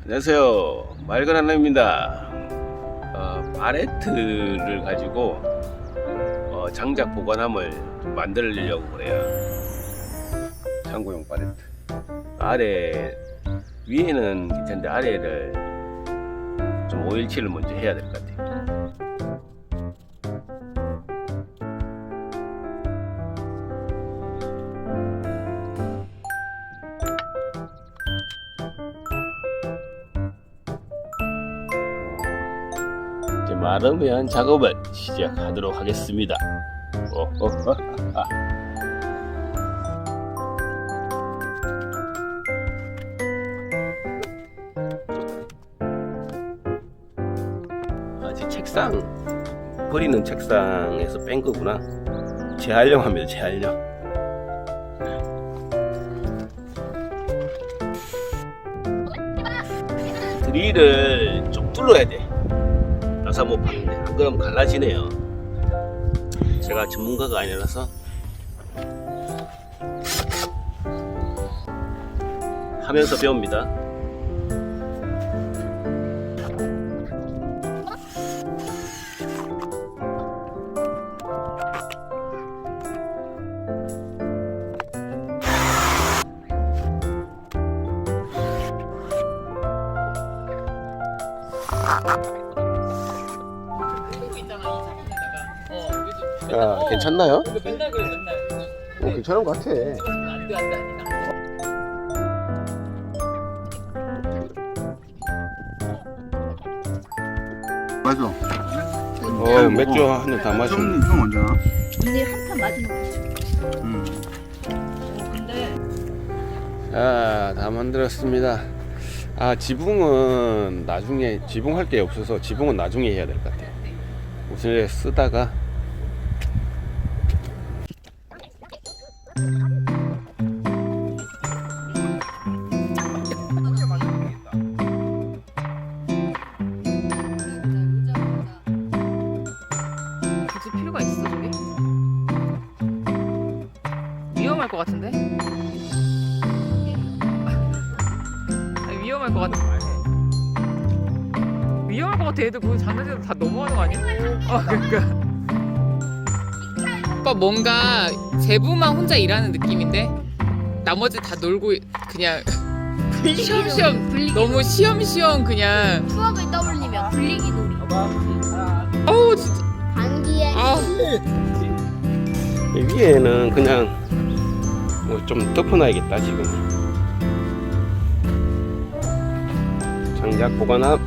안녕하세요. 맑은 하나입니다. 바레트를 가지고 장작 보관함을 좀 만들려고 그래요. 창고용 바레트. 아래 위에는 괜찮은데 아래를 좀 오일칠을 먼저 해야 될 것 같아요. 이제 마르면 작업을 시작하도록 하겠습니다. 아직 책상 버리는 책상에서 뺀 거구나. 재활용합니다. 재활용. 드릴을 좀 뚫어야 돼. 나사 못 파는데 안 그러면 갈라지네요. 제가 전문가가 아니라서 하면서 배웁니다. 아, 괜찮나요? 맨날 그래 맨날. 괜찮은 것 같아. 안돼. 맞아. 맥주 한 잔 다 마시면. 좀 언제나? 언니 한판 맞으면 근데 자, 다 만들었습니다. 지붕은 나중에 지붕할 게 없어서 지붕은 나중에 해야 될 것 같아요. 우선 쓰다가 굳이 필요가 있어 저게? 위험할 것 같은데? 아니, 위험할 것 같아. 위험할 것 같아. 애들 거기 장난쳐도 다 넘어가는 거 아니야? 그러니까. 오빠 뭔가 제부만 혼자 일하는 느낌인데 나머지 다 놀고 그냥 시험시험 분리기 너무 시험시험 그냥. 추억을 떠올리며 분리기 놀이 어우 진짜. 단기에 아. 위에는 그냥 뭐 좀 덮어놔야겠다. 지금 장작 보관함